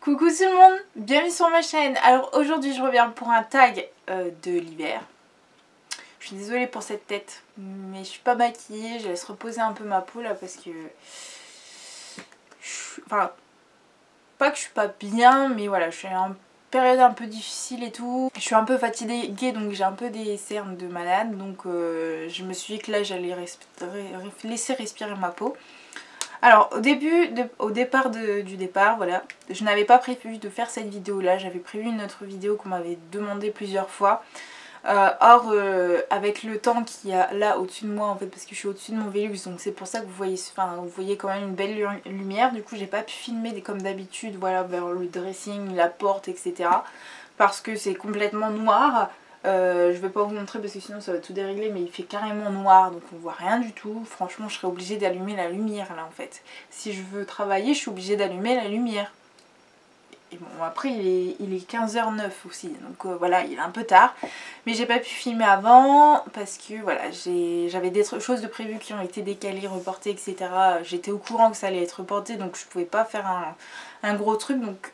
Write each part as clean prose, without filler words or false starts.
Coucou tout le monde, bienvenue sur ma chaîne. Alors aujourd'hui je reviens pour un tag de l'hiver. Je suis désolée pour cette tête, mais je suis pas maquillée, je laisse reposer un peu ma peau là parce que... Enfin, pas que je suis pas bien, mais voilà, je suis en période un peu difficile et tout. Je suis un peu fatiguée donc j'ai un peu des cernes de malade, donc je me suis dit que là j'allais laisser respirer ma peau. Alors au départ du départ, voilà, je n'avais pas prévu de faire cette vidéo là, j'avais prévu une autre vidéo qu'on m'avait demandé plusieurs fois. Or avec le temps qu'il y a là au-dessus de moi en fait, parce que je suis au-dessus de mon Velux, donc c'est pour ça que vous voyez quand même une belle lumière. Du coup j'ai pas pu filmer comme d'habitude, voilà, vers le dressing, la porte, etc. Parce que c'est complètement noir. Je vais pas vous montrer parce que sinon ça va tout dérégler, mais il fait carrément noir donc on voit rien du tout. Franchement je serais obligée d'allumer la lumière là en fait. Si je veux travailler je suis obligée d'allumer la lumière. Et bon après il est 15h09 aussi, donc voilà, il est un peu tard. Mais j'ai pas pu filmer avant parce que voilà, j'avais des choses de prévues qui ont été décalées, reportées, etc. J'étais au courant que ça allait être reporté, donc je pouvais pas faire un gros truc. Donc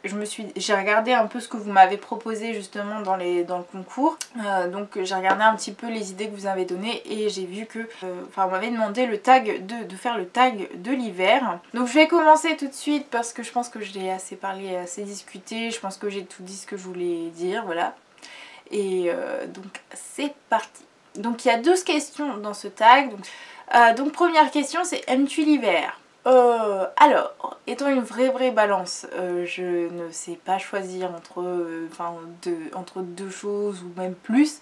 j'ai regardé un peu ce que vous m'avez proposé justement dans le concours. Donc j'ai regardé un petit peu les idées que vous avez données et j'ai vu que on m'avait demandé le tag de faire le tag de l'hiver. Donc je vais commencer tout de suite parce que je pense que j'ai assez parlé, assez discuté. Je pense que j'ai tout dit ce que je voulais dire, voilà. Et donc c'est parti. Donc il y a 12 questions dans ce tag. Donc première question, c'est aimes-tu l'hiver? Alors, étant une vraie balance, je ne sais pas choisir entre deux choses ou même plus.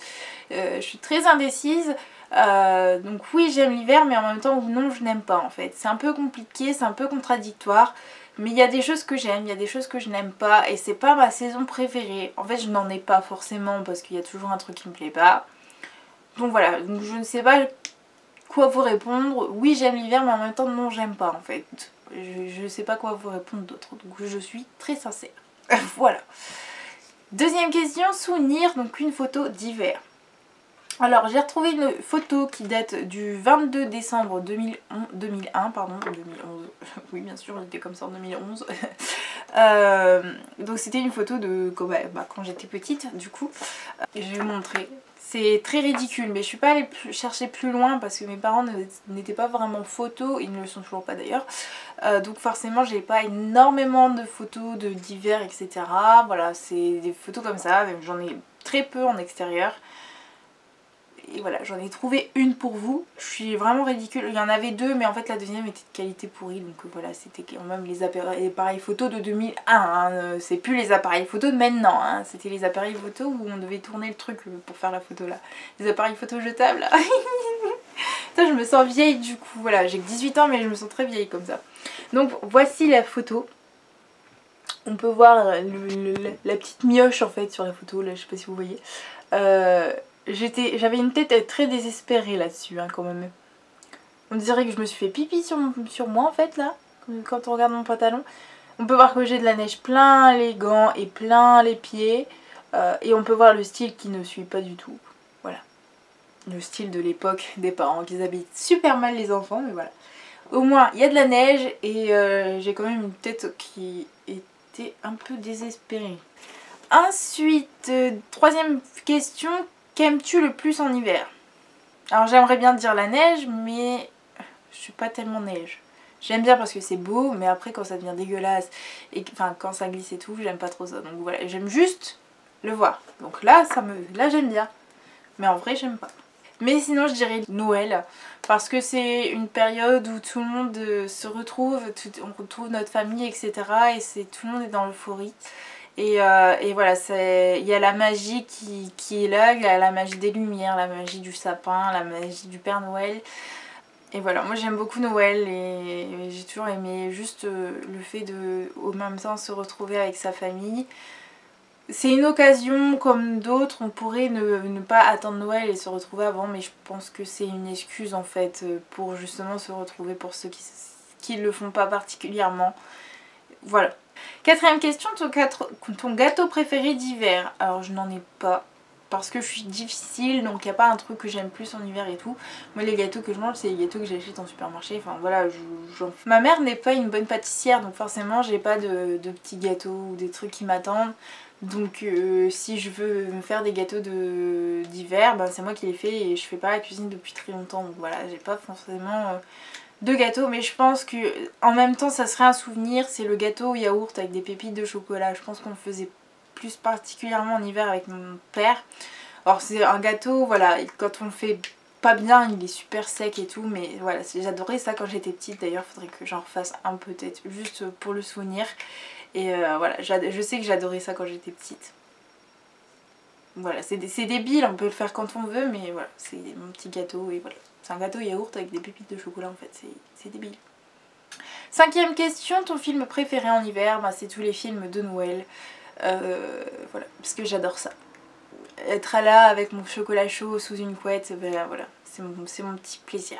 Je suis très indécise. Donc oui, j'aime l'hiver, mais en même temps non, je n'aime pas en fait. C'est un peu compliqué, c'est un peu contradictoire. Mais il y a des choses que j'aime, il y a des choses que je n'aime pas. Et c'est pas ma saison préférée. En fait, je n'en ai pas forcément parce qu'il y a toujours un truc qui me plaît pas. Donc voilà, donc je ne sais pas quoi vous répondre. Oui, j'aime l'hiver, mais en même temps non, j'aime pas en fait. Je sais pas quoi vous répondre d'autre. Donc je suis très sincère. Voilà. Deuxième question, souvenir, donc une photo d'hiver. Alors j'ai retrouvé une photo qui date du 22 décembre 2001, pardon, 2011, oui bien sûr j'étais comme ça en 2011. Donc c'était une photo de quand j'étais petite du coup. Je vais vous montrer. C'est très ridicule mais je suis pas allée chercher plus loin parce que mes parents n'étaient pas vraiment photos, ils ne le sont toujours pas d'ailleurs. Donc forcément j'ai pas énormément de photos d'hiver etc. Voilà, c'est des photos comme ça, j'en ai très peu en extérieur. Et voilà, j'en ai trouvé une pour vous. Je suis vraiment ridicule. Il y en avait deux, mais en fait la deuxième était de qualité pourrie. Donc voilà, c'était quand même les appareils photo de 2001. Hein. C'est plus les appareils photo de maintenant. Hein. C'était les appareils photo où on devait tourner le truc pour faire la photo là. Les appareils photo jetables là. Putain, je me sens vieille du coup. Voilà, j'ai que 18 ans, mais je me sens très vieille comme ça. Donc voici la photo. On peut voir la petite mioche en fait sur la photo. Là, je sais pas si vous voyez. J'avais une tête très désespérée là-dessus hein, quand même. On dirait que je me suis fait pipi sur moi en fait là, quand on regarde mon pantalon. On peut voir que j'ai de la neige plein les gants et plein les pieds. Et on peut voir le style qui ne suit pas du tout. Voilà. Le style de l'époque des parents qui habitent super mal les enfants, mais voilà. Au moins il y a de la neige et j'ai quand même une tête qui était un peu désespérée. Ensuite, troisième question. Qu'aimes-tu le plus en hiver? Alors j'aimerais bien dire la neige, mais je suis pas tellement neige. J'aime bien parce que c'est beau, mais après quand ça devient dégueulasse, et enfin quand ça glisse et tout, j'aime pas trop ça. Donc voilà, j'aime juste le voir. Donc là, là j'aime bien. Mais en vrai, j'aime pas. Mais sinon je dirais Noël, parce que c'est une période où tout le monde se retrouve, on retrouve notre famille, etc. Et tout le monde est dans l'euphorie. Et voilà, il y a la magie qui est là, il y a la magie des lumières, la magie du sapin, la magie du Père Noël. Et voilà, moi j'aime beaucoup Noël et j'ai toujours aimé juste le fait de, au même temps, se retrouver avec sa famille. C'est une occasion comme d'autres, on pourrait ne pas attendre Noël et se retrouver avant, mais je pense que c'est une excuse en fait pour justement se retrouver pour ceux qui ne le font pas particulièrement. Voilà. Quatrième question, ton gâteau préféré d'hiver? Alors je n'en ai pas parce que je suis difficile, donc il n'y a pas un truc que j'aime plus en hiver et tout. Moi les gâteaux que je mange c'est les gâteaux que j'achète en supermarché, enfin voilà. Ma mère n'est pas une bonne pâtissière, donc forcément j'ai pas de petits gâteaux ou des trucs qui m'attendent. Donc si je veux me faire des gâteaux d'hiver, ben, c'est moi qui les fais et je fais pas la cuisine depuis très longtemps. Donc voilà, j'ai pas forcément de gâteaux, mais je pense que en même temps ça serait un souvenir, c'est le gâteau au yaourt avec des pépites de chocolat. Je pense qu'on le faisait plus particulièrement en hiver avec mon père. Alors c'est un gâteau, voilà, quand on le fait pas bien, il est super sec et tout, mais voilà, j'adorais ça quand j'étais petite. D'ailleurs, faudrait que j'en refasse un peut-être, juste pour le souvenir. Et voilà, je sais que j'adorais ça quand j'étais petite. Voilà, c'est débile, on peut le faire quand on veut, mais voilà, c'est mon petit gâteau et voilà. C'est un gâteau yaourt avec des pépites de chocolat en fait, c'est débile. 5e question, ton film préféré en hiver? Bah, c'est tous les films de Noël. Voilà, parce que j'adore ça. Être là avec mon chocolat chaud sous une couette, ben voilà, c'est mon petit plaisir.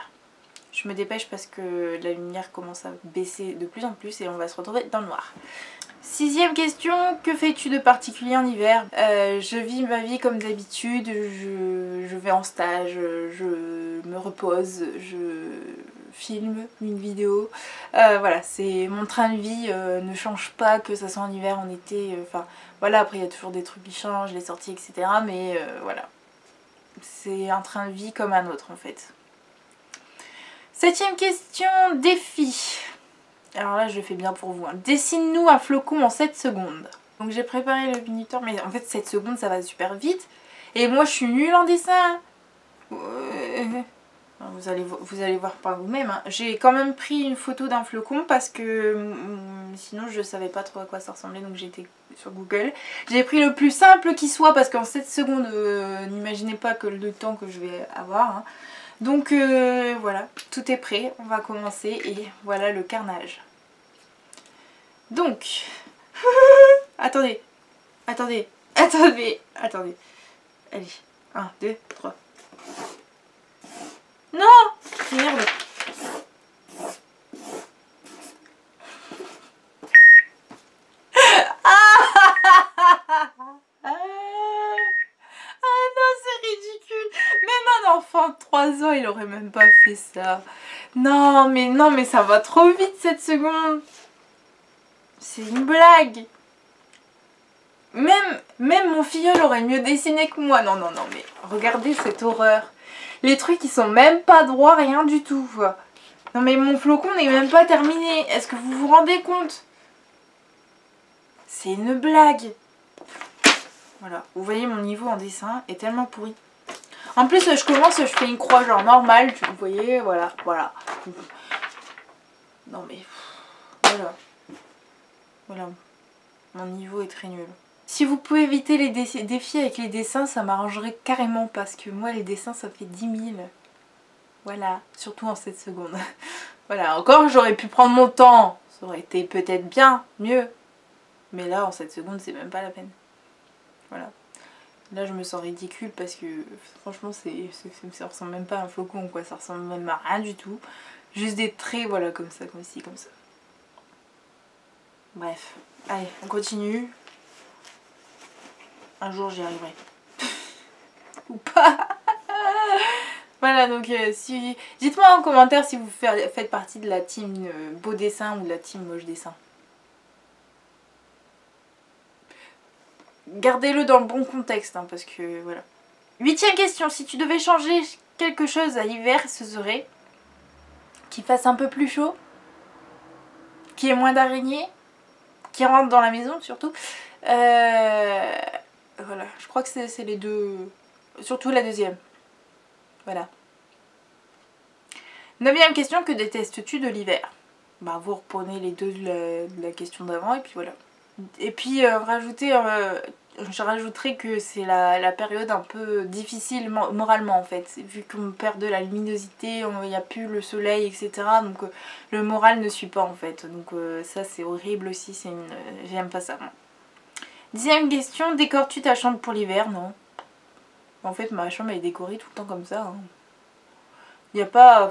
Je me dépêche parce que la lumière commence à baisser de plus en plus et on va se retrouver dans le noir. 6e question, que fais-tu de particulier en hiver? Je vis ma vie comme d'habitude, je vais en stage, je me repose, je filme une vidéo. Voilà, c'est mon train de vie ne change pas, que ça soit en hiver, en été, enfin voilà, après il y a toujours des trucs qui changent, les sorties, etc. Mais voilà, c'est un train de vie comme un autre en fait. 7e question, défi. Alors là je le fais bien pour vous, hein. Dessine-nous un flocon en 7 secondes. Donc j'ai préparé le minuteur, mais en fait 7 secondes ça va super vite. Et moi je suis nulle en dessin. Vous allez voir par vous-même, hein. J'ai quand même pris une photo d'un flocon parce que sinon je savais pas trop à quoi ça ressemblait, donc j'ai été sur Google. J'ai pris le plus simple qui soit parce qu'en 7 secondes, n'imaginez pas que le temps que je vais avoir, hein. Donc voilà, tout est prêt, on va commencer et voilà le carnage. Donc, attendez, allez, 1, 2, 3. Non, merde. Enfant de 3 ans, il aurait même pas fait ça. Non, mais ça va trop vite 7 secondes. C'est une blague. Même mon filleul aurait mieux dessiné que moi. Non, mais regardez cette horreur. Les trucs, ils sont même pas droits, rien du tout. Non, mais mon flocon n'est même pas terminé. Est-ce que vous vous rendez compte? C'est une blague. Voilà, vous voyez, mon niveau en dessin est tellement pourri. En plus, je commence, je fais une croix genre normale, vous voyez, voilà. Non mais, voilà, mon niveau est très nul. Si vous pouvez éviter les défis avec les dessins, ça m'arrangerait carrément parce que moi, les dessins, ça fait 10 000. Voilà, surtout en 7 secondes. Voilà, encore, j'aurais pu prendre mon temps, ça aurait été peut-être bien, mieux. Mais là, en 7 secondes, c'est même pas la peine. Voilà. Là je me sens ridicule parce que franchement ça ressemble même pas à un flocon quoi, ça ressemble même à rien du tout. Juste des traits voilà comme ça, comme ci, comme ça. Bref, allez on continue. Un jour j'y arriverai. Ou pas. Voilà donc si... dites-moi en commentaire si vous faites partie de la team beau dessin ou de la team moche dessin. Gardez-le dans le bon contexte, hein, parce que voilà. 8e question, si tu devais changer quelque chose à l'hiver, ce serait qu'il fasse un peu plus chaud, qu'il y ait moins d'araignées, qui rentrent dans la maison surtout. Voilà, je crois que c'est les deux, surtout la deuxième. Voilà. 9e question, que détestes-tu de l'hiver? Bah vous reprenez les deux de la question d'avant et puis voilà. Et puis je rajouterais que c'est la période un peu difficile moralement en fait, vu qu'on perd de la luminosité, il n'y a plus le soleil etc. Donc le moral ne suit pas en fait, donc ça c'est horrible aussi, j'aime pas ça. 10e question, décores-tu ta chambre pour l'hiver? Non. En fait ma chambre elle est décorée tout le temps comme ça, hein. Il n'y a pas...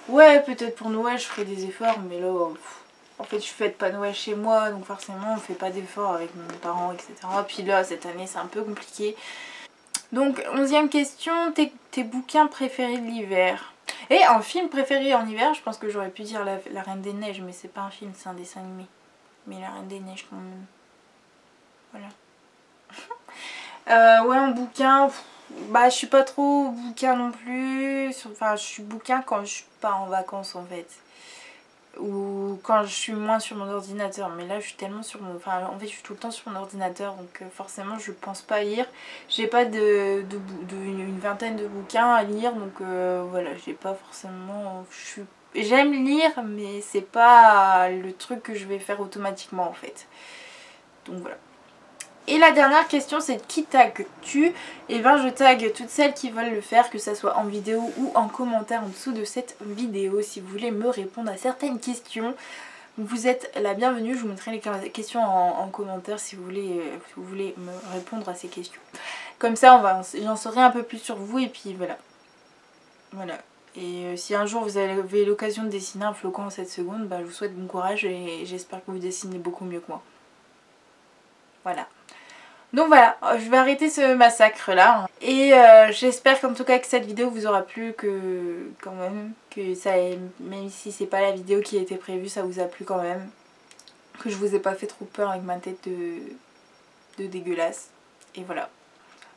ouais peut-être pour Noël je ferai des efforts mais là... en fait je fête pas Noël chez moi donc forcément on fait pas d'efforts avec mes parents etc. Puis là cette année c'est un peu compliqué. Donc 11e question, tes bouquins préférés de l'hiver. Et un film préféré en hiver, je pense que j'aurais pu dire la Reine des Neiges, mais c'est pas un film, c'est un dessin animé. Mais la Reine des Neiges quand même. Voilà. Ouais, en bouquin, bah je suis pas trop bouquin non plus. Enfin, je suis bouquin quand je suis pas en vacances en fait. Ou quand je suis moins sur mon ordinateur, mais là je suis tellement sur mon... Enfin en fait je suis tout le temps sur mon ordinateur, donc forcément je pense pas lire. J'ai pas une vingtaine de bouquins à lire, donc voilà, j'ai pas forcément... J'aime lire, mais c'est pas le truc que je vais faire automatiquement en fait. Donc voilà. Et la dernière question, c'est qui tagues-tu? Et ben je tag toutes celles qui veulent le faire, que ça soit en vidéo ou en commentaire en dessous de cette vidéo. Si vous voulez me répondre à certaines questions, vous êtes la bienvenue. Je vous mettrai les questions en commentaire si vous voulez me répondre à ces questions. Comme ça, j'en saurai un peu plus sur vous et puis voilà. Voilà. Et si un jour vous avez l'occasion de dessiner un flocon en 7 secondes, bah, je vous souhaite bon courage et j'espère que vous dessinez beaucoup mieux que moi. Voilà. Donc voilà, je vais arrêter ce massacre là. Et j'espère qu'en tout cas que cette vidéo vous aura plu, quand même, que ça même si c'est pas la vidéo qui a été prévue, ça vous a plu quand même. Que je vous ai pas fait trop peur avec ma tête de dégueulasse. Et voilà.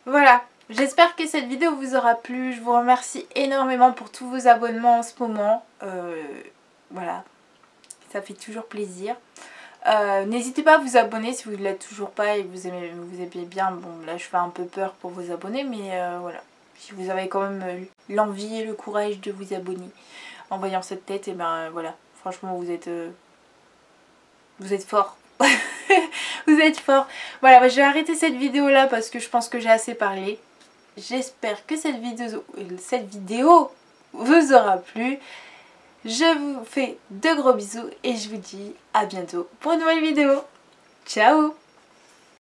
Voilà, j'espère que cette vidéo vous aura plu. Je vous remercie énormément pour tous vos abonnements en ce moment. Voilà, ça fait toujours plaisir. N'hésitez pas à vous abonner si vous ne l'êtes toujours pas et que vous aimez bien. Bon là je fais un peu peur pour vous abonner, mais voilà. Si vous avez quand même l'envie et le courage de vous abonner en voyant cette tête, et ben voilà. Franchement vous êtes forts. Vous êtes forts. Voilà, bah, je vais arrêter cette vidéo là parce que je pense que j'ai assez parlé. J'espère que cette vidéo vous aura plu. Je vous fais de gros bisous et je vous dis à bientôt pour une nouvelle vidéo. Ciao!